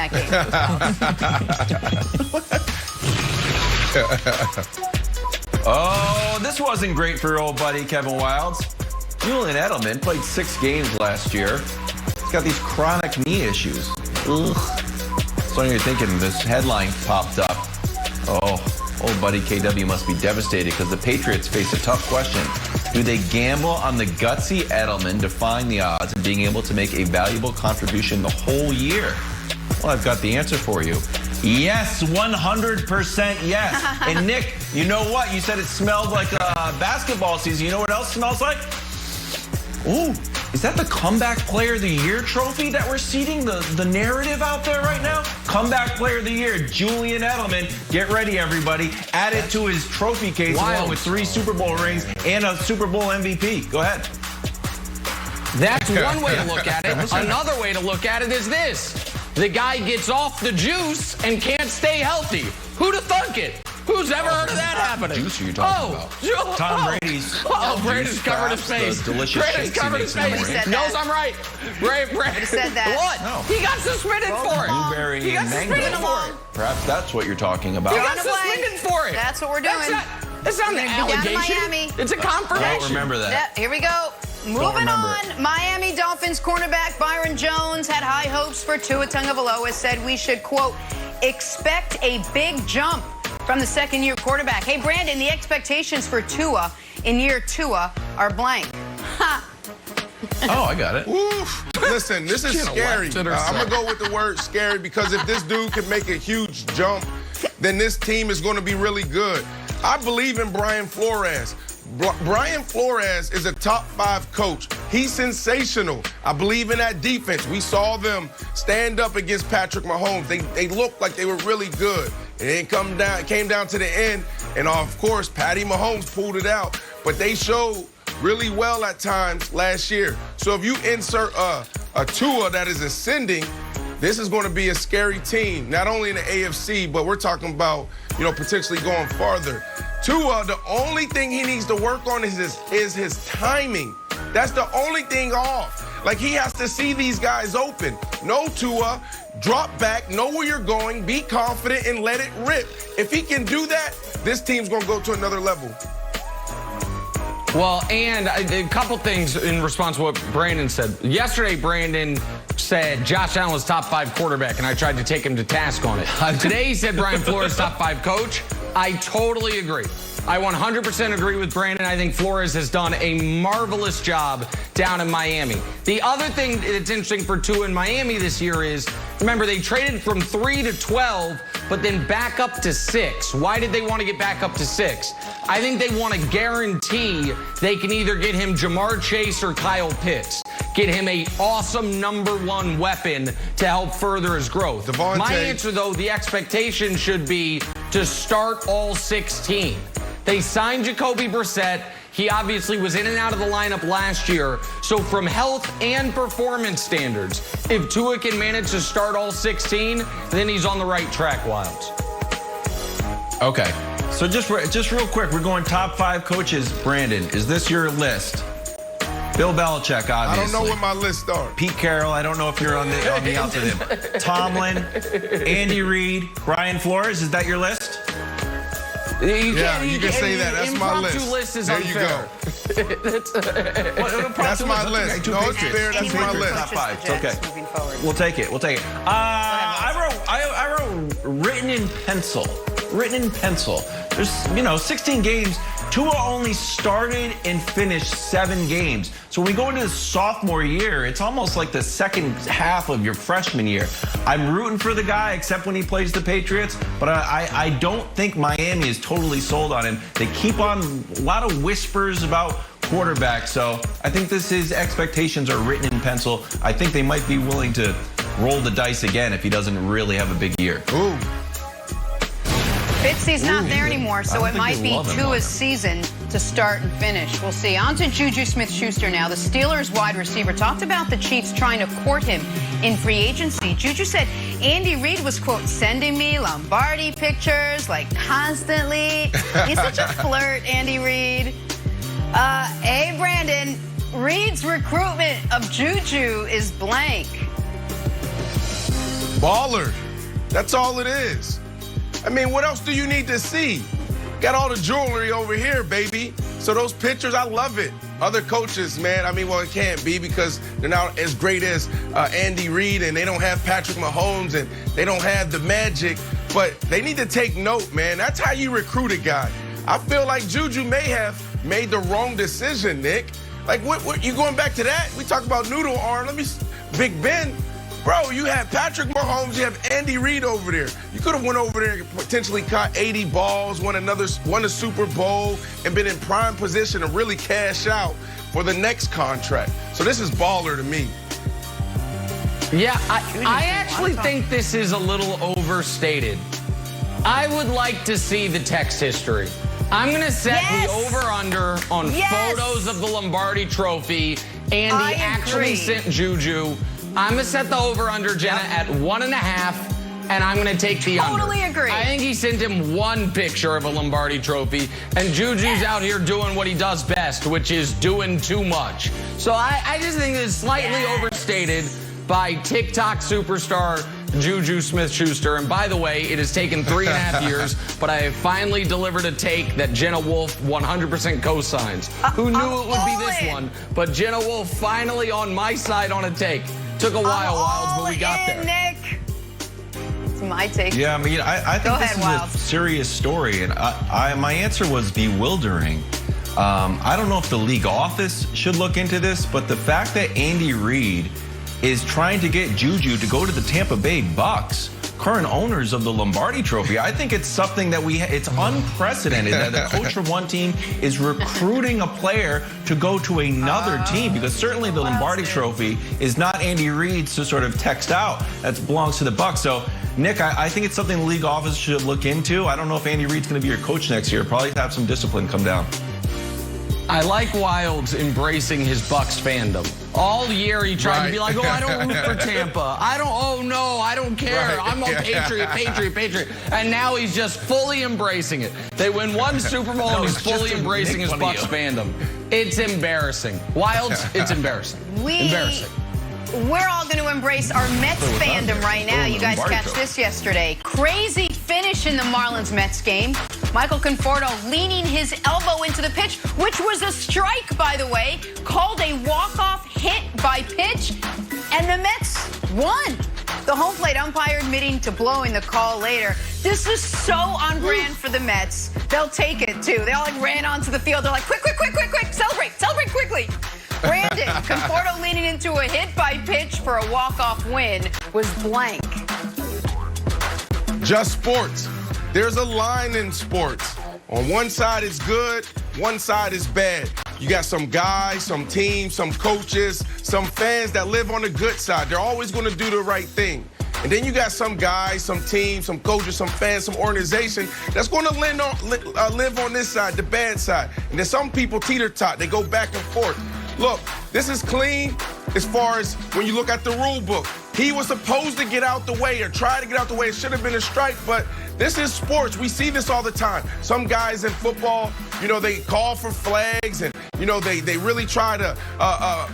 that game. Oh, this wasn't great for your old buddy Kevin Wildes. Julian Edelman played 6 games last year. He's got these chronic knee issues. Ugh. So you're thinking this headline popped up. Oh, old buddy KW must be devastated because the Patriots face a tough question. Do they gamble on the gutsy Edelman defying the odds and being able to make a valuable contribution the whole year? Well, I've got the answer for you. Yes, 100% yes. And Nick, you know what? You said it smelled like basketball season. You know what else smells like? Ooh, is that the Comeback Player of the Year trophy that we're seeding? The narrative out there right now? Comeback Player of the Year, Julian Edelman. Get ready, everybody. Add it to his trophy case along with 3 Super Bowl rings and a Super Bowl MVP. Go ahead. That's one way to look at it. Another way to look at it is this. The guy gets off the juice and can't stay healthy. Who'd have thunk it? Who's ever heard of that happening? Juice are you talking about? Tom Brady's. Brady's covered his face. Brady's covered his face. Knows I'm right. Brady said that. What? No. He got suspended for it. Blueberry He got and suspended mango. for it. Perhaps that's what you're talking about. He got suspended for it. That's what we're doing. That's not an allegation. Miami. It's a confirmation. Don't remember that. Here we go. Moving on, Miami Dolphins cornerback Byron Jones had high hopes for Tua Tagovailoa, said we should, quote, expect a big jump from the second-year quarterback. Hey, Brandon, the expectations for Tua in year 2 are blank. Ha. Oh, I got it. Oof. Listen, this is scary. I'm going to go with the word scary because if this dude can make a huge jump, then this team is going to be really good. I believe in Brian Flores. Brian Flores is a top 5 coach. He's sensational. I believe in that defense. We saw them stand up against Patrick Mahomes. They looked like they were really good. It came down to the end, and of course, Patty Mahomes pulled it out. But they showed really well at times last year. So if you insert a Tua that is ascending, this is going to be a scary team, not only in the AFC, but we're talking about, potentially going farther. Tua, the only thing he needs to work on is his timing. That's the only thing off. Like, he has to see these guys open. No, Tua, drop back, know where you're going, be confident, and let it rip. If he can do that, this team's going to go to another level. Well, and a couple things in response to what Brandon said. Yesterday, Brandon said Josh Allen was top 5 quarterback, and I tried to take him to task on it. Today, he said Brian Flores top 5 coach. I totally agree. I 100% agree with Brandon. I think Flores has done a marvelous job down in Miami. The other thing that's interesting for Tua in Miami this year is, remember, they traded from 3 to 12, but then back up to 6. Why did they want to get back up to 6? I think they want to guarantee they can either get him Jamar Chase or Kyle Pitts. Get him a awesome #1 weapon to help further his growth. Devontae. My answer, though, the expectation should be to start all 16. They signed Jacoby Brissett. He obviously was in and out of the lineup last year. So from health and performance standards, if Tua can manage to start all 16, then he's on the right track, Wildes. Okay. So just real quick, we're going top 5 coaches. Brandon, is this your list? Bill Belichick, obviously. I don't know what my list are. Pete Carroll, I don't know if you're on the out with him. Tomlin, Andy Reid, Brian Flores, is that your list? You can say that. That's my list. List is there unfair. You go. That's my list. No, it's fair. That's my list. Top 5. It's okay. We'll take it. I wrote written in pencil. Written in pencil. There's 16 games. Tua only started and finished 7 games. So when we go into the sophomore year, it's almost like the second half of your freshman year. I'm rooting for the guy, except when he plays the Patriots, but I don't think Miami is totally sold on him. They keep on a lot of whispers about quarterback, so I think his expectations are written in pencil. I think they might be willing to roll the dice again if he doesn't really have a big year. Ooh. Fitzy's not there anymore, so it might be Tua's season to start and finish. We'll see. On to Juju Smith-Schuster now. The Steelers wide receiver talked about the Chiefs trying to court him in free agency. Juju said Andy Reid was, quote, sending me Lombardi pictures, like, constantly. He's such a flirt, Andy Reid. Hey, Brandon, Reid's recruitment of Juju is blank. Baller. That's all it is. I mean, what else do you need to see? Got all the jewelry over here, baby. So those pictures, I love it. Other coaches, man, I mean, well, it can't be because they're not as great as Andy Reid, and they don't have Patrick Mahomes, and they don't have the magic. But they need to take note, man. That's how you recruit a guy. I feel like Juju may have made the wrong decision, Nick. Like, what you going back to that? We talk about noodle arm. Big Ben. Bro, you have Patrick Mahomes, you have Andy Reid over there. You could have went over there and potentially caught 80 balls, won a Super Bowl, and been in prime position to really cash out for the next contract. So this is baller to me. Yeah, I actually think this is a little overstated. I would like to see the text history. I'm going to set the over-under on photos of the Lombardi Trophy. Andy actually sent Juju. I'm going to set the over-under, Jenna, at 1.5, and I'm going to take the under. Totally agree. I think he sent him one picture of a Lombardi Trophy, and Juju's out here doing what he does best, which is doing too much. So I just think it's slightly overstated by TikTok superstar Juju Smith-Schuster. And by the way, it has taken 3.5 years, but I have finally delivered a take that Jenna Wolf 100% co-signs. Who knew it would be this one? But Jenna Wolf finally on my side on a take. Took a while, Wilds, but we got there. Nick. It's my take. Yeah, I mean, I think this is a serious story, and my answer was bewildering. I don't know if the league office should look into this, but the fact that Andy Reid is trying to get Juju to go to the Tampa Bay Bucks, current owners of the Lombardi Trophy, I think it's something that it's unprecedented that the coach from one team is recruiting a player to go to another team, because certainly the Lombardi Trophy is not Andy Reid's to sort of text out. That belongs to the Bucks. So, Nick, I think it's something the league office should look into. I don't know if Andy Reid's going to be your coach next year. Probably have some discipline come down. I like Wilds embracing his Bucks fandom. All year he tried to be like, oh, I don't root for Tampa. I don't care. I'm a Patriot. And now he's just fully embracing it. They win one Super Bowl and he's fully embracing his Bucks fandom. It's embarrassing. Wilds, it's embarrassing. Embarrassing. We're all going to embrace our Mets fandom right now. You guys catch this yesterday. Crazy finish in the Marlins-Mets game. Michael Conforto leaning his elbow into the pitch, which was a strike, by the way, called a walk-off hit by pitch, and the Mets won. The home plate umpire admitting to blowing the call later. This is so on brand for the Mets. They'll take it, too. They all ran onto the field. They're like, quick, celebrate quickly. Brandon, Conforto leaning into a hit by pitch for a walk-off win was blank. Just sports. There's a line in sports. On one side it's good, one side is bad. You got some guys, some teams, some coaches, some fans that live on the good side. They're always going to do the right thing. And then you got some guys, some teams, some coaches, some fans, some organization that's going to live on this side, the bad side. And then some people teeter-tot. They go back and forth. Look, this is clean as far as when you look at the rule book. He was supposed to get out the way or try to get out the way. It should have been a strike, but this is sports. We see this all the time. Some guys in football, they call for flags and, they really try to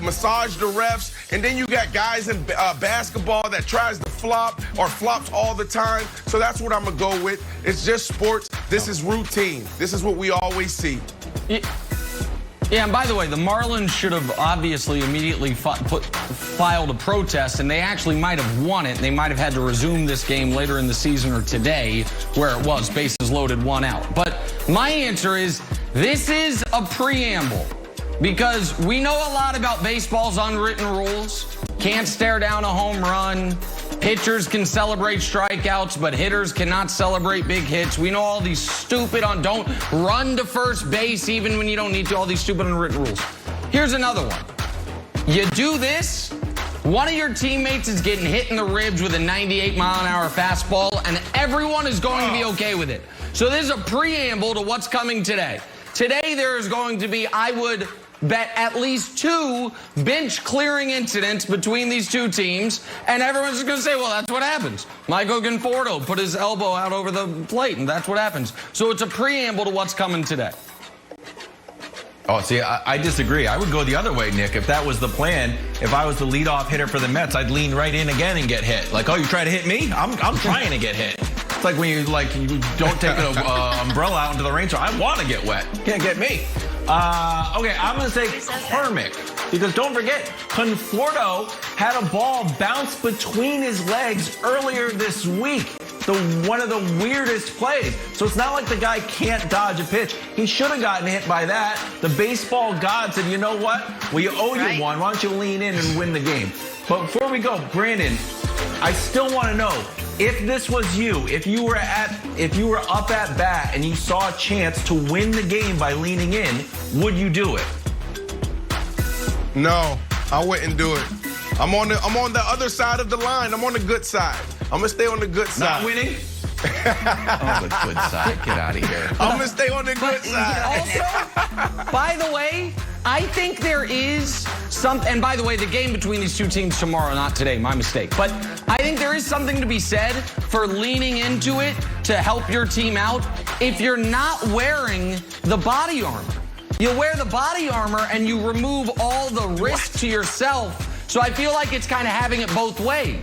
massage the refs. And then you got guys in basketball that tries to flop or flops all the time. So that's what I'm going to go with. It's just sports. This is routine. This is what we always see. Yeah, and by the way, the Marlins should have obviously immediately filed a protest, and they actually might have won it. They might have had to resume this game later in the season or today, where it was, bases loaded, 1 out. But my answer is, this is a preamble, because we know a lot about baseball's unwritten rules. Can't stare down a home run. Pitchers can celebrate strikeouts, but hitters cannot celebrate big hits. We know all these stupid don't run to first base even when you don't need to, all these stupid unwritten rules. Here's another one. You do this, one of your teammates is getting hit in the ribs with a 98-mile-an-hour fastball, and everyone is going to be okay with it. So this is a preamble to what's coming today. Today there is going to be, I would bet, at least 2 bench clearing incidents between these two teams, and everyone's just going to say, well, that's what happens. Michael Conforto put his elbow out over the plate, and that's what happens. So it's a preamble to what's coming today. Oh, see, I disagree. I would go the other way, Nick. If that was the plan, if I was the leadoff hitter for the Mets, I'd lean right in again and get hit. Like, oh, you try to hit me? I'm trying to get hit. It's like when you don't take an umbrella out into the rain, so I want to get wet. Can't get me. Okay, I'm going to say karmic. Because don't forget, Conforto had a ball bounce between his legs earlier this week. One of the weirdest plays. So it's not like the guy can't dodge a pitch. He should have gotten hit by that. The baseball god said, you know what? We owe you one. Why don't you lean in and win the game? But before we go, Brandon, I still want to know, if this was you, if you were up at bat and you saw a chance to win the game by leaning in, would you do it? No, I wouldn't do it. I'm on the other side of the line. I'm on the good side. I'm gonna stay on the good side. Not winning? Oh, the good side. Get out of here. I'm gonna stay on the good side. Also, by the way, I think there is something, and by the way, the game between these two teams tomorrow, not today, my mistake. But I think there is something to be said for leaning into it to help your team out if you're not wearing the body armor. You wear the body armor and you remove all the risk to yourself. So I feel like it's kind of having it both ways.